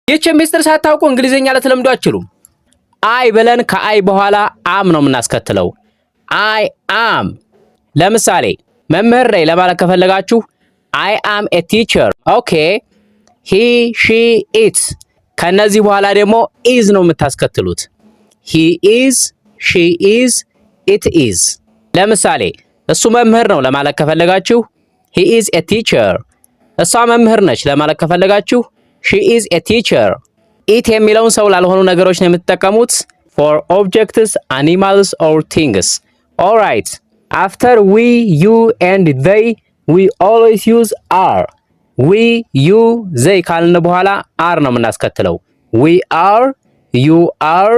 ይህችን ሚስጥር ሳታውቁ እንግሊዘኛ ልትለምዱ አትችሉም። አይ ብለን ከአይ በኋላ አም ነው የምናስከትለው። አይ አም። ለምሳሌ መምህር ነኝ ለማለት ከፈለጋችሁ አይ አም ኤ ቲቸር። ኦኬ። ሂ ሺ ኢት። ከነዚህ በኋላ ደግሞ ኢዝ ነው የምታስከትሉት። ሂ ኢዝ፣ ሺ ኢዝ፣ ኢት ኢዝ። ለምሳሌ እሱ መምህር ነው ለማለት ከፈለጋችሁ ሂ ኢዝ ኤ ቲቸር። እሷ መምህር ነች ለማለት ከፈለጋችሁ ሺ ኢዝ ኤ ቲቸር። ኢት የሚለውን ሰው ላልሆኑ ነገሮች ነው የምትጠቀሙት። for objects, animals or things. Alright. After we, you and they, we always use are. we, you, they ካልን በኋላ are ነው የምናስከትለው። we are, you are,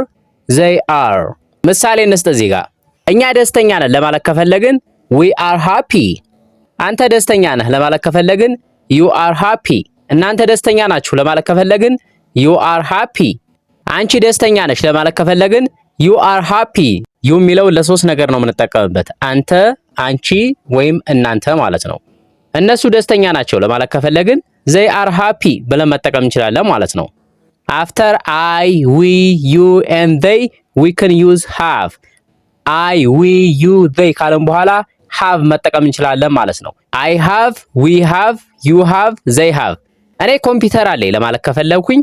they are። ምሳሌ እንስጥ እዚህ ጋር። እኛ ደስተኛ ነን ለማለት ከፈለግን we are happy። አንተ ደስተኛ ነህ ለማለት ከፈለግን you are happy። እናንተ ደስተኛ ናችሁ ለማለት ከፈለግን you are happy። አንቺ ደስተኛ ነሽ ለማለት ከፈለግን you are happy። you የሚለው ለሶስት ነገር ነው የምንጠቀምበት፣ አንተ፣ አንቺ ወይም እናንተ ማለት ነው። እነሱ ደስተኛ ናቸው ለማለት ከፈለግን they are happy ብለን መጠቀም እንችላለን ማለት ነው። after I, we, you and they we can use have። I, we, you, they ካልን በኋላ have መጠቀም እንችላለን ማለት ነው። I have, we have, you have, they have። እኔ ኮምፒውተር አለኝ ለማለት ከፈለግኩኝ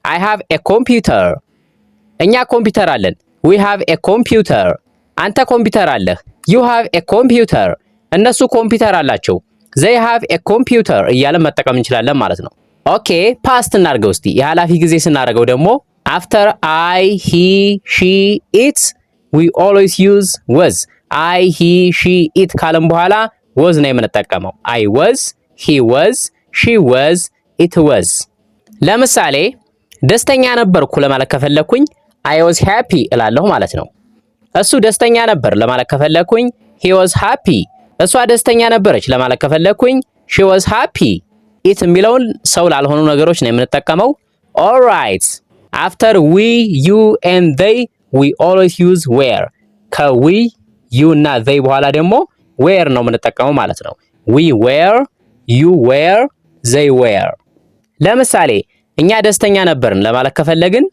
I have a computer። እኛ ኮምፒውተር አለን we have a computer። አንተ ኮምፒውተር አለህ you have a computer። እነሱ ኮምፒውተር አላቸው they have a computer እያለን መጠቀም እንችላለን ማለት ነው። ኦኬ ፓስት እናድርገው እስቲ። የኃላፊ ጊዜ ስናደርገው ደግሞ after I, he, she, it we always use was። I, he, she, it ካልን በኋላ was ነው የምንጠቀመው። I was፣ he was፣ she was፣ it was። ለምሳሌ ደስተኛ ነበርኩ ለማለት ከፈለኩኝ I was happy እላለሁ ማለት ነው። እሱ ደስተኛ ነበር ለማለት ከፈለኩኝ he was happy። እሷ ደስተኛ ነበረች ለማለት ከፈለኩኝ she was happy። it የሚለውን ሰው ላልሆኑ ነገሮች ነው የምንጠቀመው። alright። after we, you and they we always use were። ከwe you እና they በኋላ ደግሞ were ነው የምንጠቀመው ማለት ነው። we were፣ you were፣ they were። ለምሳሌ እኛ ደስተኛ ነበርን ለማለት ከፈለግን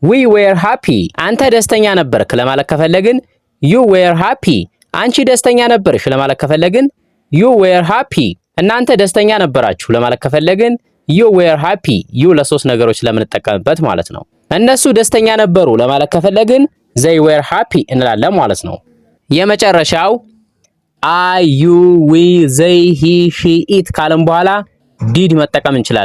we were happy። አንተ ደስተኛ ነበርክ ለማለት ከፈለግን you were happy። አንቺ ደስተኛ ነበርሽ ለማለት ከፈለግን you were happy። እናንተ ደስተኛ ነበራችሁ ለማለት ከፈለግን you were happy። you ለሶስት ነገሮች ስለምንጠቀምበት ማለት ነው። እነሱ ደስተኛ ነበሩ ለማለት ከፈለግን they were happy እንላለን ማለት ነው። የመጨረሻው I, you, we, they, he, she, it ካልን በኋላ did መጠቀም እንችላለን።